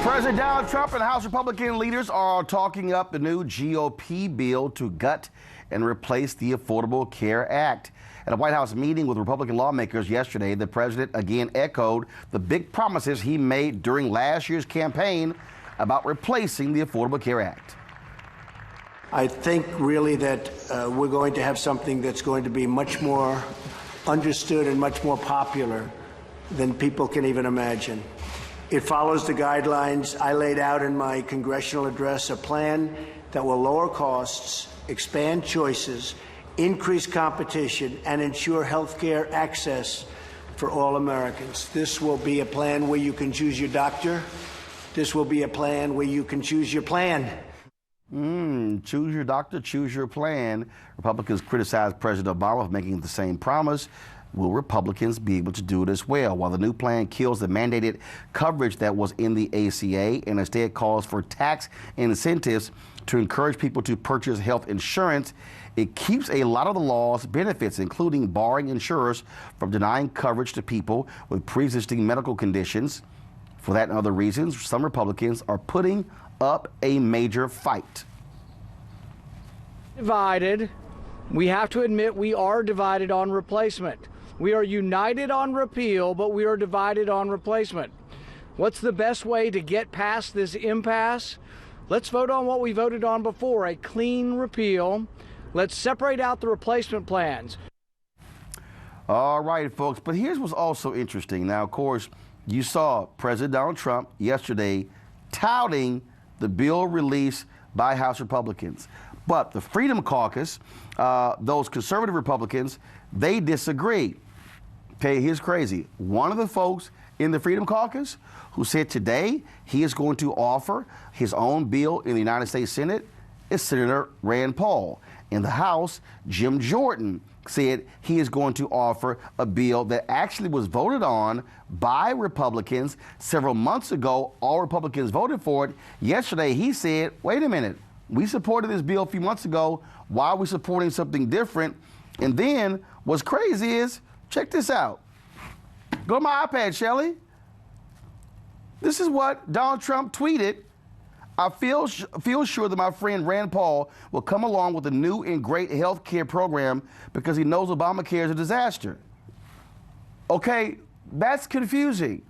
President Donald Trump and House Republican leaders are talking up the new GOP bill to gut and replace the Affordable Care Act. At a White House meeting with Republican lawmakers yesterday, the president again echoed the big promises he made during last year's campaign about replacing the Affordable Care Act. I think really that we're going to have something that's going to be much more understood and much more popular than people can even imagine. It follows the guidelines I laid out in my congressional address, a plan that will lower costs, expand choices, increase competition, and ensure health care access for all Americans. This will be a plan where you can choose your doctor. This will be a plan where you can choose your plan. Choose your doctor, choose your plan. Republicans criticized President Obama for making the same promise. Will Republicans be able to do it as well? While the new plan kills the mandated coverage that was in the ACA and instead calls for tax incentives to encourage people to purchase health insurance, it keeps a lot of the law's benefits, including barring insurers from denying coverage to people with pre-existing medical conditions. For that and other reasons, some Republicans are putting up a major fight. Divided. We have to admit we are divided on replacement. We are united on repeal, but we are divided on replacement. What's the best way to get past this impasse? Let's vote on what we voted on before, a clean repeal. Let's separate out the replacement plans. All right, folks, but here's what's also interesting. Now, of course, you saw President Donald Trump yesterday touting the bill released by House Republicans. But the Freedom Caucus, those conservative Republicans, they disagree. Okay, here's crazy. One of the folks in the Freedom Caucus who said today he is going to offer his own bill in the United States Senate is Senator Rand Paul. In the House, Jim Jordan said he is going to offer a bill that actually was voted on by Republicans several months ago. All Republicans voted for it. Yesterday, he said, wait a minute, we supported this bill a few months ago. Why are we supporting something different? And then what's crazy is, check this out. Go to my iPad, Shelley. This is what Donald Trump tweeted. I feel sure that my friend Rand Paul will come along with a new and great health care program because he knows Obamacare is a disaster. Okay, that's confusing.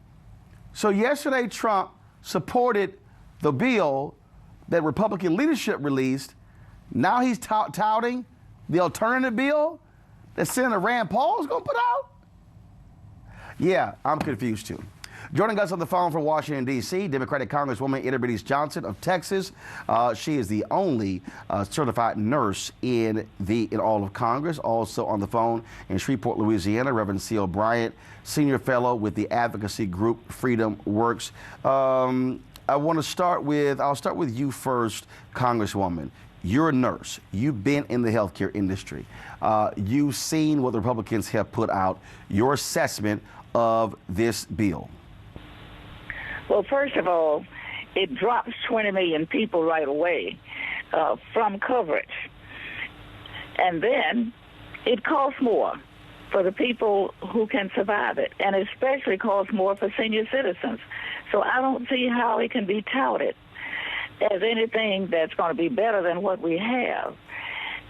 So yesterday, Trump supported the bill that Republican leadership released. Now he's touting the alternative bill that Senator Rand Paul is going to put out? Yeah, I'm confused too. Joining us on the phone from Washington, D.C., Democratic Congresswoman Bernice Johnson of Texas. She is the only certified nurse in all of Congress. Also on the phone in Shreveport, Louisiana, Rev Bryant, Senior Fellow with the advocacy group FreedomWorks. I'll start with you first, Congresswoman. You're a nurse. You've been in the healthcare industry. You've seen what the Republicans have put out. Your assessment of this bill. Well, first of all, it drops 20 million people right away from coverage. And then it costs more for the people who can survive it, and especially costs more for senior citizens. So I don't see how it can be touted as anything that's going to be better than what we have.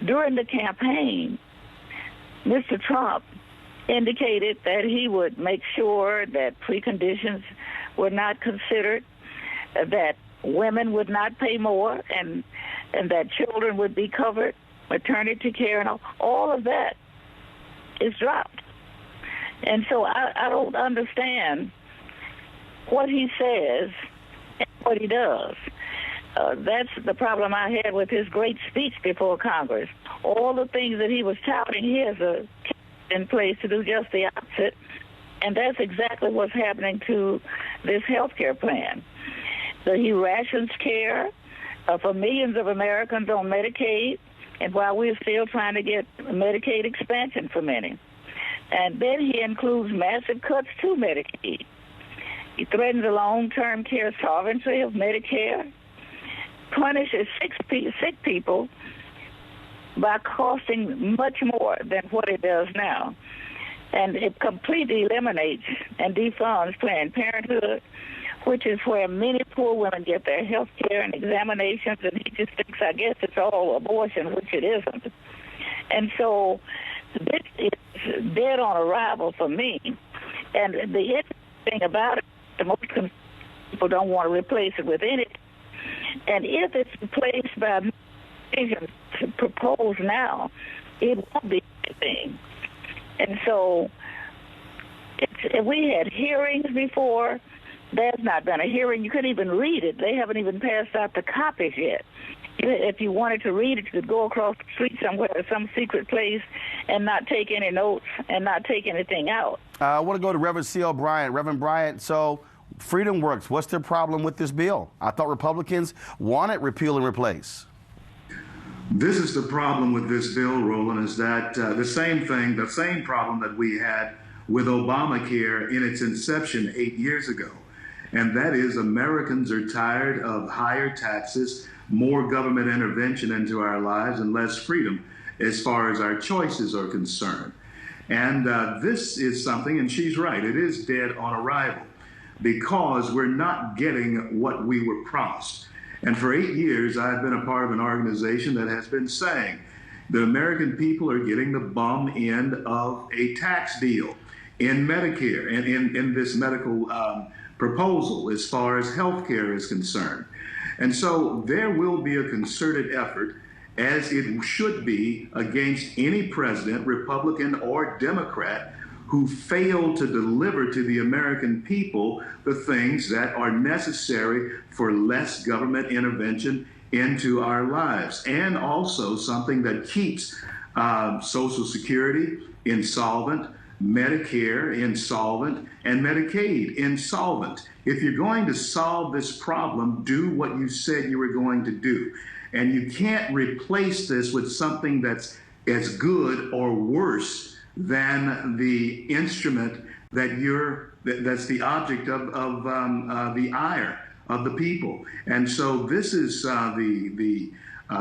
During the campaign, Mr. Trump indicated that he would make sure that preconditions were not considered, that women would not pay more, and that children would be covered, maternity care, and all of that is dropped. And so I don't understand what he says and what he does. That's the problem I had with his great speech before Congress. All the things that he was touting, he has a in place to do just the opposite. And that's exactly what's happening to this health care plan. So he rations care for millions of Americans on Medicaid, and while we're still trying to get Medicaid expansion for many. And then he includes massive cuts to Medicaid. He threatens the long-term care sovereignty of Medicare, punishes sick people by costing much more than what it does now. And it completely eliminates and defunds Planned Parenthood, which is where many poor women get their health care and examinations, and he just thinks, I guess, it's all abortion, which it isn't. And so this is dead on arrival for me. And the interesting thing about it, the most people don't want to replace it with anything. And if it's replaced by decisions proposed now, it won't be anything. And so we had hearings before. There's not been a hearing. You couldn't even read it. They haven't even passed out the copies yet. If you wanted to read it, you could go across the street somewhere to some secret place and not take any notes and not take anything out. I want to go to Reverend C.L. Bryant. Reverend Bryant, so FreedomWorks, what's their problem with this bill? I thought Republicans wanted repeal and replace. This is the problem with this bill, Roland, is that the same problem that we had with Obamacare in its inception 8 years ago. And that is, Americans are tired of higher taxes, more government intervention into our lives, and less freedom as far as our choices are concerned. And this is something, and she's right, it is dead on arrival because we're not getting what we were promised. And for 8 years, I've been a part of an organization that has been saying the American people are getting the bum end of a tax deal in Medicare and in this medical proposal as far as health care is concerned. And so there will be a concerted effort, as it should be, against any president, Republican or Democrat, who fail to deliver to the American people the things that are necessary for less government intervention into our lives, and also something that keeps Social Security insolvent, Medicare insolvent, and Medicaid insolvent. If you're going to solve this problem, do what you said you were going to do. And you can't replace this with something that's as good or worse than the instrument that's the object of the ire of the people. And so this is the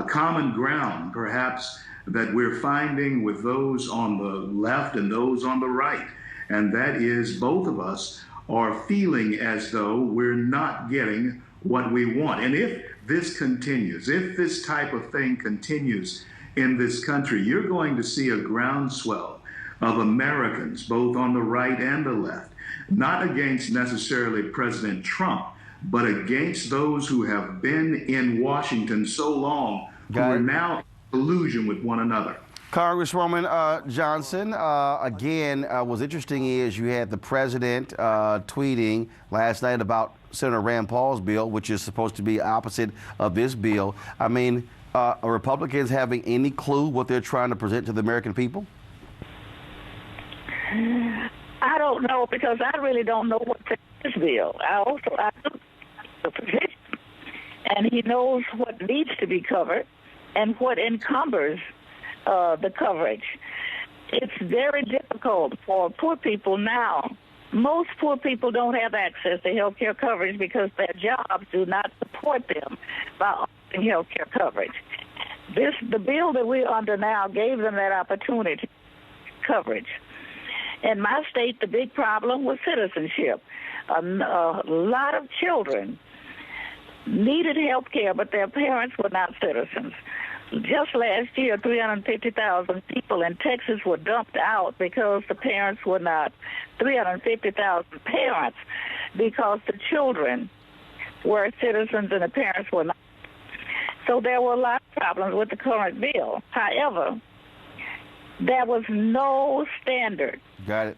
common ground, perhaps, that we're finding with those on the left and those on the right. And that is, both of us are feeling as though we're not getting what we want. And if this continues, if this type of thing continues in this country, you're going to see a groundswell of Americans, both on the right and the left, not against necessarily President Trump, but against those who have been in Washington so long, who are now in collusion with one another. Congresswoman Johnson, again, what's interesting is you had the president tweeting last night about Senator Rand Paul's bill, which is supposed to be opposite of this bill. I mean, are Republicans having any clue what they're trying to present to the American people? I don't know, because I really don't know what's in this bill. I do the position, and he knows what needs to be covered and what encumbers the coverage. It's very difficult for poor people now. Most poor people don't have access to health care coverage because their jobs do not support them by offering health care coverage. The bill that we're under now gave them that opportunity coverage. In my state, the big problem was citizenship. A lot of children needed health care, but their parents were not citizens. Just last year, 350,000 people in Texas were dumped out because the parents were not. 350,000 parents because the children were citizens and the parents were not. So there were a lot of problems with the current bill. However, there was no standard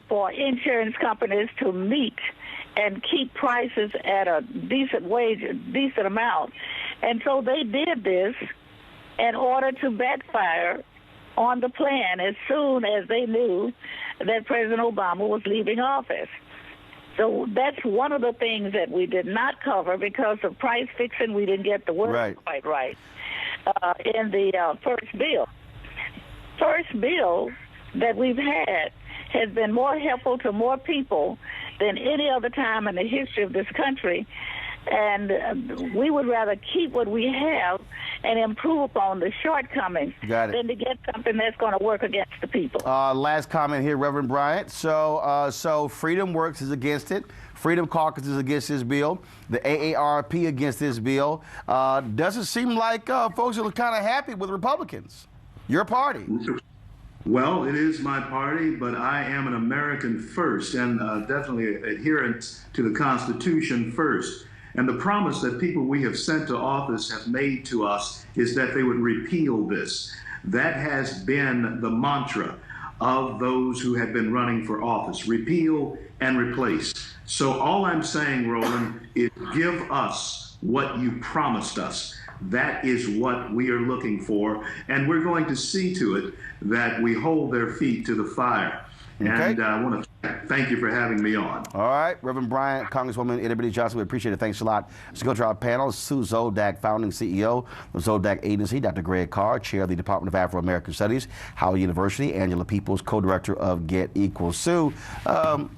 for insurance companies to meet and keep prices at a decent wage, decent amount. And so they did this in order to backfire on the plan as soon as they knew that President Obama was leaving office. So that's one of the things that we did not cover because of price fixing. We didn't get the word quite right in the first bill. First bill that we've had has been more helpful to more people than any other time in the history of this country. And we would rather keep what we have and improve upon the shortcomings than to get something that's going to work against the people. Last comment here, Reverend Bryant. So FreedomWorks is against it. Freedom Caucus is against this bill. The AARP against this bill. Doesn't seem like folks are kind of happy with Republicans. Your party. Well, it is my party, but I am an American first and definitely adherent to the Constitution first. And the promise that people we have sent to office have made to us is that they would repeal this. That has been the mantra of those who have been running for office: repeal and replace. So all I'm saying, Roland, is give us what you promised us. That is what we are looking for, and we're going to see to it that we hold their feet to the fire. Okay. And I want to thank you for having me on. All right, Reverend Bryant, Congresswoman Bernice Johnson, we appreciate it. Thanks a lot. Let's go to our panel. Sue Zodak, founding CEO of Zodak Agency, Dr. Greg Carr, chair of the Department of Afro-American Studies, Howard University, Angela Peoples, co-director of Get Equal. Sue, y'all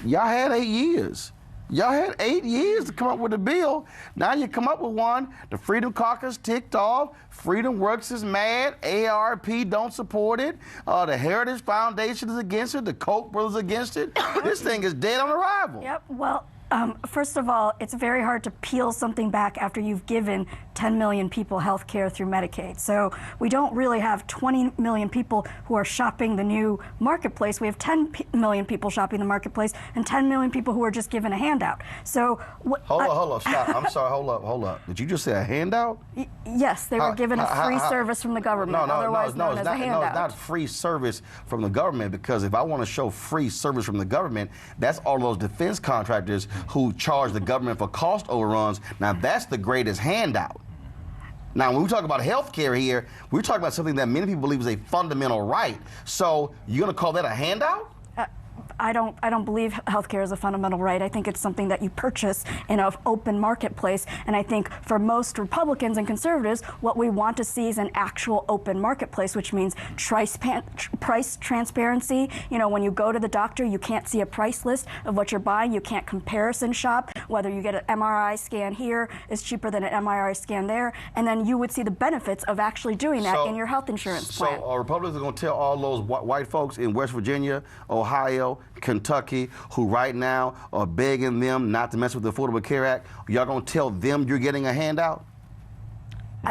had 8 years. Y'all had 8 years to come up with a bill. Now you come up with one. The Freedom Caucus ticked off. FreedomWorks is mad. AARP don't support it. The Heritage Foundation is against it. The Koch brothers against it. This thing is dead on arrival. Yep. Well, first of all, it's very hard to peel something back after you've given 10 million people health care through Medicaid. So we don't really have 20 million people who are shopping the new marketplace. We have 10 million people shopping the marketplace and 10 million people who are just given a handout. So hold up, stop. I'm sorry, hold up. Did you just say a handout? Yes, they were given a free service from the government, otherwise known as a handout. No, it's not free service from the government, because if I want to show free service from the government, that's all those defense contractors who charge the government for cost overruns. Now that's the greatest handout. Now, when we talk about health care here, we're talking about something that many people believe is a fundamental right. So you're going to call that a handout? I don't believe healthcare is a fundamental right. I think it's something that you purchase in an open marketplace. And I think for most Republicans and conservatives, what we want to see is an actual open marketplace, which means price transparency. You know, when you go to the doctor, you can't see a price list of what you're buying. You can't comparison shop. Whether you get an MRI scan here is cheaper than an MRI scan there. And then you would see the benefits of actually doing that in your health insurance plan. So Republicans are going to tell all those white folks in West Virginia, Ohio, Kentucky, who right now are begging them not to mess with the Affordable Care Act, y'all gonna tell them you're getting a handout?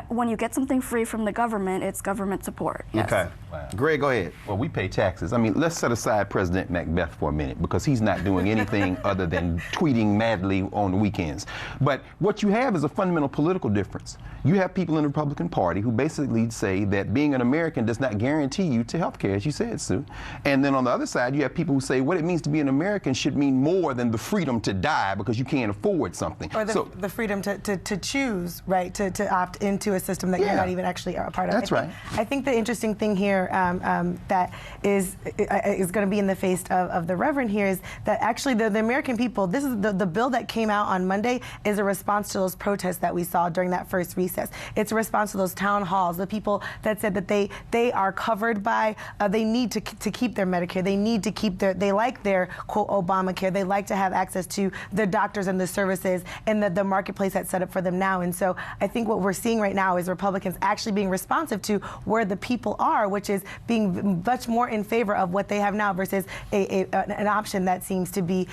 When you get something free from the government, it's government support. Yes. Okay. Wow. Greg, go ahead. Well, we pay taxes. I mean, let's set aside President Macbeth for a minute, because he's not doing anything other than tweeting madly on the weekends. But what you have is a fundamental political difference. You have people in the Republican Party who basically say that being an American does not guarantee you to health care, as you said, Sue. And then on the other side, you have people who say what it means to be an American should mean more than the freedom to die because you can't afford something. Or the freedom to choose, right, to opt into a system that you're not even actually a part of. That's right. I think the interesting thing here that is going to be in the face of the Reverend here is that actually the American people, this is the bill that came out on Monday is a response to those protests that we saw during that first recess. It's a response to those town halls, the people that said that they are covered by, they need to keep their Medicare, they need to keep they like their, quote, Obamacare, they like to have access to the doctors and the services and the marketplace that's set up for them now. And so I think what we're seeing right now is Republicans actually being responsive to where the people are, which is being much more in favor of what they have now versus an option that seems to be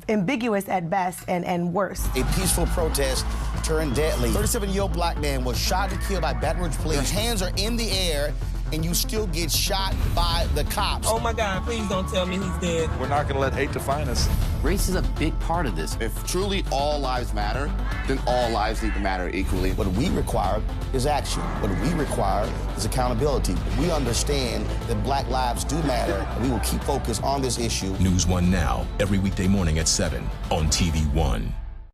ambiguous at best and worse. A peaceful protest turned deadly. 37-year-old black man was shot and killed by Baton Rouge police. His hands are in the air, and you still get shot by the cops. Oh my God, please don't tell me he's dead. We're not gonna let hate define us. Race is a big part of this. If truly all lives matter, then all lives need to matter equally. What we require is action. What we require is accountability. We understand that black lives do matter, and we will keep focused on this issue. NewsOne Now, every weekday morning at 7 on TV1.